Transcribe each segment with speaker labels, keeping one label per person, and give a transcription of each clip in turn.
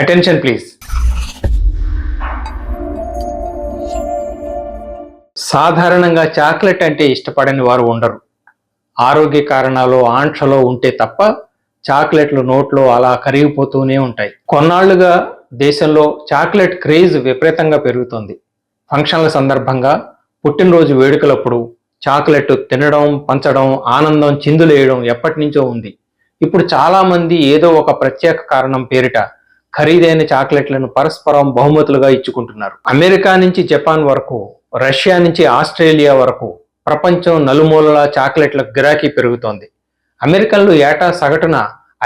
Speaker 1: Attention please. సాధారణంగా chocolate అంటే ఇష్టపడని వారు ఉండరు. ఆరోగ్య కారణాలు ఆంక్షలో ఉంటే తప్ప చాక్లెట్లు నోట్లో అలా కరిగిపోతూనే ఉంటాయి. కొన్నాళ్లుగా దేశంలో చాక్లెట్ క్రేజ్ విపరీతంగా పెరుగుతుంది. ఫంక్షన్ల సందర్భంగా, పుట్టినరోజు వేడుకలప్పుడు చాక్లెట్ తినడం, పంచడం, ఆనందం చిందులేయడం ఎప్పటి నుంచో ఉంది. ఇప్పుడు చాలామంది ఏదో ఒక ప్రత్యేక కారణం పేరిట ఖరీదైన చాక్లెట్లను పరస్పరం బహుమతులుగా ఇచ్చుకుంటున్నారు. అమెరికా నుంచి జపాన్ వరకు, రష్యా నుంచి ఆస్ట్రేలియా వరకు ప్రపంచం నలుమూలలా చాక్లెట్ల గిరాకీ పెరుగుతోంది. అమెరికన్లు ఏటా సగటున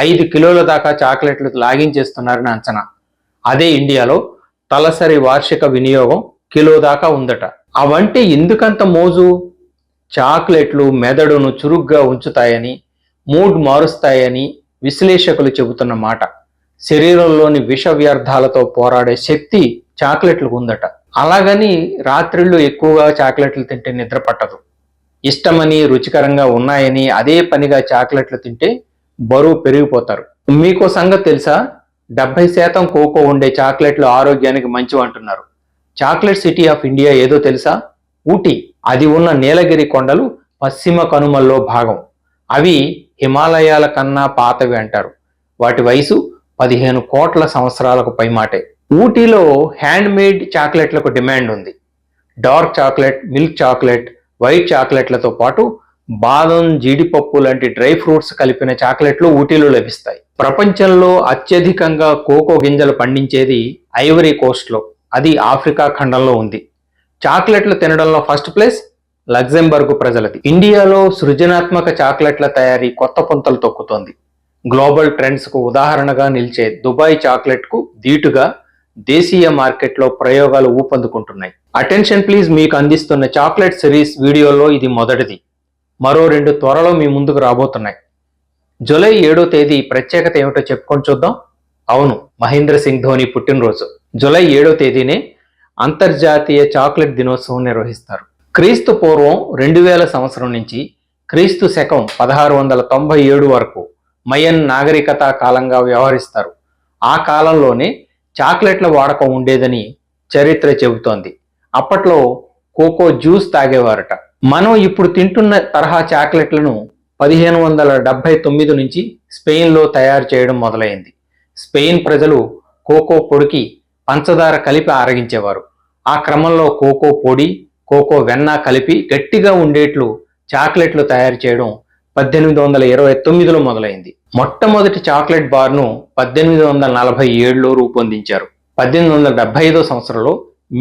Speaker 1: 5 కిలోల దాకా చాక్లెట్లు లాగించేస్తున్నారని అంచనా. అదే ఇండియాలో తలసరి వార్షిక వినియోగం కిలో దాకా ఉందట. అవంటే ఎందుకంత మోజు? చాక్లెట్లు మెదడును చురుగ్గా ఉంచుతాయని, మూడ్ మారుస్తాయని విశ్లేషకులు చెబుతున్న మాట. శరీరంలోని విష వ్యర్థాలతో పోరాడే శక్తి చాక్లెట్లకు ఉందట. అలాగని రాత్రిళ్ళు ఎక్కువగా చాక్లెట్లు తింటే నిద్ర పట్టదు. ఇష్టమని, రుచికరంగా ఉన్నాయని అదే పనిగా చాక్లెట్లు తింటే బరువు పెరిగిపోతారు. మీకో సంగతి తెలుసా? 70% కోకో ఉండే చాక్లెట్లు ఆరోగ్యానికి మంచివి అంటున్నారు. చాక్లెట్ సిటీ ఆఫ్ ఇండియా ఏదో తెలుసా? ఊటీ. అది ఉన్న నీలగిరి కొండలు పశ్చిమ కనుమల్లో భాగం. అవి హిమాలయాల కన్నా పాతవి అంటారు. వాటి వయసు 15 కోట్ల సంవత్సరాలకు పైమాటే. ఊటీలో హ్యాండ్ మేడ్ చాక్లెట్లకు డిమాండ్ ఉంది. Dark chocolate, milk chocolate, white చాక్లెట్లతో పాటు బాదం, జీడిపప్పు లాంటి డ్రై ఫ్రూట్స్ కలిపిన చాక్లెట్లు ఊటీలో లభిస్తాయి. ప్రపంచంలో అత్యధికంగా కోకో గింజలు పండించేది ఐవరీ కోస్ట్లో. అది ఆఫ్రికా ఖండంలో ఉంది. చాక్లెట్లు తినడంలో ఫస్ట్ ప్లేస్ లగ్జెంబర్గ్ ప్రజలది. ఇండియాలో సృజనాత్మక చాక్లెట్ల తయారీ కొత్త పుంతలు తొక్కుతోంది. గ్లోబల్ ట్రెండ్స్కు ఉదాహరణగా నిలిచే దుబాయ్ చాక్లెట్కు ధీటుగా దేశీయ మార్కెట్లో ప్రయోగాలు ఊపందుకుంటున్నాయి. అటెన్షన్ ప్లీజ్ మీకు అందిస్తున్న చాక్లెట్ సిరీస్ వీడియోలో ఇది మొదటిది. మరో 2 త్వరలో మీ ముందుకు రాబోతున్నాయి. జూలై 7వ తేదీ ప్రత్యేకత ఏమిటో చెప్పుకొని చూద్దాం. అవును, మహేంద్ర సింగ్ ధోని పుట్టినరోజు. జూలై 7వ తేదీనే అంతర్జాతీయ చాక్లెట్ దినోత్సవం నిర్వహిస్తారు. క్రీస్తు పూర్వం 2000 సంవత్సరం నుంచి క్రీస్తు శకం 1697 వరకు మయన్ నాగరికత కాలంగా వ్యవహరిస్తారు. ఆ కాలంలోనే చాక్లెట్ల వాడకం ఉండేదని చరిత్ర చెబుతోంది. అప్పట్లో కోకో జ్యూస్ తాగేవారట. మనం ఇప్పుడు తింటున్న తరహా చాక్లెట్లను 1579 నుంచి స్పెయిన్లో తయారు చేయడం మొదలైంది. స్పెయిన్ ప్రజలు కోకో పొడికి పంచదార కలిపి ఆరగించేవారు. ఆ క్రమంలో కోకో పొడి, కోకో వెన్న కలిపి గట్టిగా ఉండేట్లు చాక్లెట్లు తయారు చేయడం 1829లో మొదలైంది. మొట్టమొదటి చాక్లెట్ బార్ను 1847లో రూపొందించారు. 1875 సంవత్సరంలో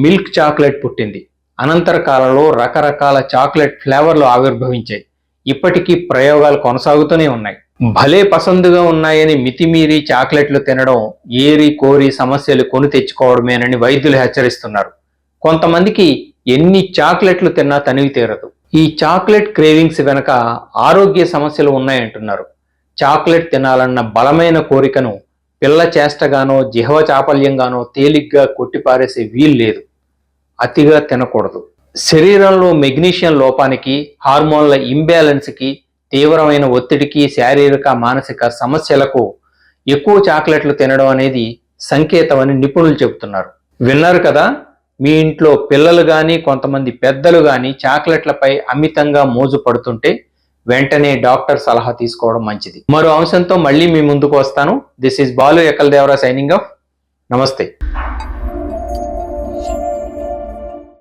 Speaker 1: మిల్క్ చాక్లెట్ పుట్టింది. అనంతర కాలంలో రకరకాల చాక్లెట్ ఫ్లేవర్లు ఆవిర్భవించాయి. ఇప్పటికీ ప్రయోగాలు కొనసాగుతూనే ఉన్నాయి. భలే పసందుగా ఉన్నాయని మితిమీరి చాక్లెట్లు తినడం ఏరి కోరి సమస్యలు కొని తెచ్చుకోవడమేనని వైద్యులు హెచ్చరిస్తున్నారు. కొంతమందికి ఎన్ని చాక్లెట్లు తిన్నా తనివి తీరదు. ఈ చాక్లెట్ క్రేవింగ్స్ వెనక ఆరోగ్య సమస్యలు ఉన్నాయంటున్నారు. చాక్లెట్ తినాలన్న బలమైన కోరికను పిల్ల చేష్టగానో, జిహ్వ చాపల్యంగానో తేలిగ్గా కొట్టిపారేసే వీలు లేదు. అతిగా తినకూడదు. శరీరంలో మెగ్నీషియం లోపానికి, హార్మోన్ల ఇంబ్యాలెన్స్కి, తీవ్రమైన ఒత్తిడికి, శారీరక మానసిక సమస్యలకు ఎక్కువ చాక్లెట్లు తినడం అనేది సంకేతమని నిపుణులు చెబుతున్నారు. విన్నారు కదా? మీ ఇంట్లో పిల్లలు కానీ, కొంతమంది పెద్దలు కానీ చాక్లెట్లపై అమితంగా మోజు పడుతుంటే వెంటనే డాక్టర్ సలహా తీసుకోవడం మంచిది. మరో అంశంతో మళ్ళీ మీ ముందుకు వస్తాను. This is Balu Ekkal Devara signing off. నమస్తే.